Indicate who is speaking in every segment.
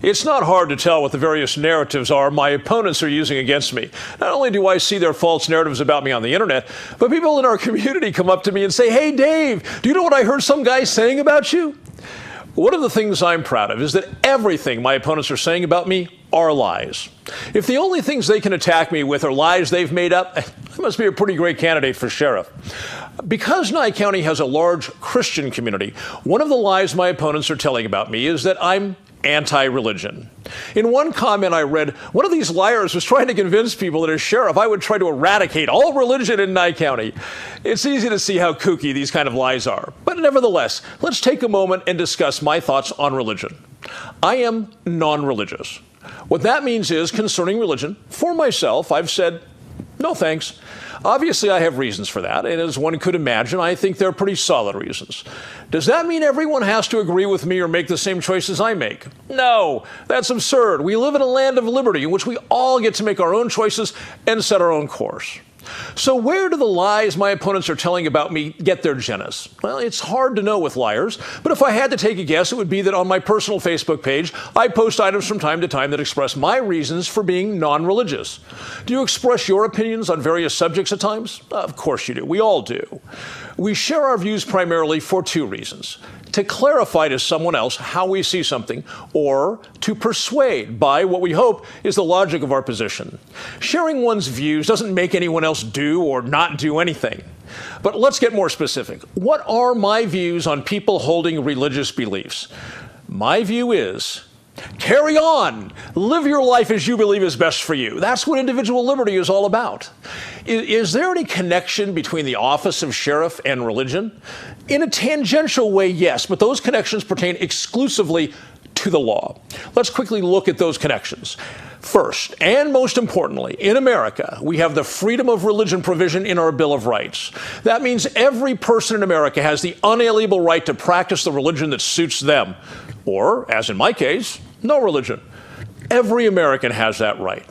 Speaker 1: It's not hard to tell what the various narratives are my opponents are using against me. Not only do I see their false narratives about me on the internet, but people in our community come up to me and say, "Hey, Dave, do you know what I heard some guy saying about you?" One of the things I'm proud of is that everything my opponents are saying about me are lies. If the only things they can attack me with are lies they've made up, I must be a pretty great candidate for sheriff. Because Nye County has a large Christian community, one of the lies my opponents are telling about me is that I'm anti-religion. In one comment I read, one of these liars was trying to convince people that as sheriff I would try to eradicate all religion in Nye County. It's easy to see how kooky these kind of lies are. But nevertheless, let's take a moment and discuss my thoughts on religion. I am non-religious. What that means is, concerning religion, for myself, I've said, no thanks. Obviously, I have reasons for that, and as one could imagine, I think they're pretty solid reasons. Does that mean everyone has to agree with me or make the same choices I make? No, that's absurd. We live in a land of liberty in which we all get to make our own choices and set our own course. So where do the lies my opponents are telling about me get their genesis? Well, it's hard to know with liars, but if I had to take a guess, it would be that on my personal Facebook page, I post items from time to time that express my reasons for being non-religious. Do you express your opinions on various subjects at times? Of course you do. We all do. We share our views primarily for two reasons: to clarify to someone else how we see something, or to persuade by what we hope is the logic of our position. Sharing one's views doesn't make anyone else do or not do anything. But let's get more specific. What are my views on people holding religious beliefs? My view is, carry on. Live your life as you believe is best for you. That's what individual liberty is all about. Is there any connection between the office of sheriff and religion? In a tangential way, yes, but those connections pertain exclusively to the law. Let's quickly look at those connections. First, and most importantly, in America, we have the freedom of religion provision in our Bill of Rights. That means every person in America has the unalienable right to practice the religion that suits them, or, as in my case, no religion. Every American has that right.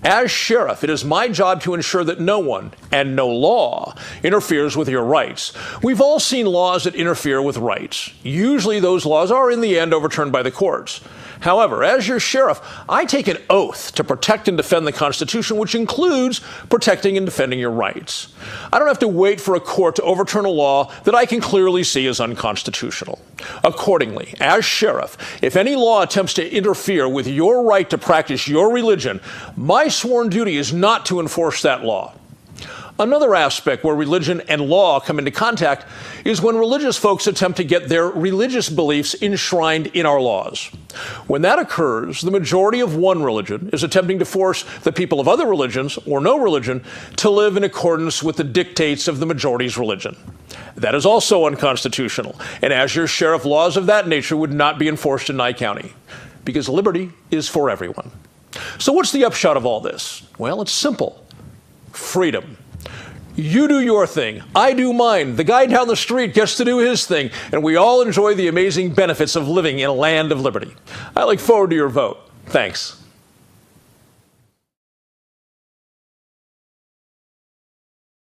Speaker 1: As sheriff, it is my job to ensure that no one, and no law, interferes with your rights. We've all seen laws that interfere with rights. Usually those laws are, in the end, overturned by the courts. However, as your sheriff, I take an oath to protect and defend the Constitution, which includes protecting and defending your rights. I don't have to wait for a court to overturn a law that I can clearly see is unconstitutional. Accordingly, as sheriff, if any law attempts to interfere with your right to practice your religion, my sworn duty is not to enforce that law. Another aspect where religion and law come into contact is when religious folks attempt to get their religious beliefs enshrined in our laws. When that occurs, the majority of one religion is attempting to force the people of other religions, or no religion, to live in accordance with the dictates of the majority's religion. That is also unconstitutional, and as your sheriff, laws of that nature would not be enforced in Nye County, because liberty is for everyone. So what's the upshot of all this? Well, it's simple. Freedom. You do your thing, I do mine, the guy down the street gets to do his thing, and we all enjoy the amazing benefits of living in a land of liberty. I look forward to your vote. Thanks.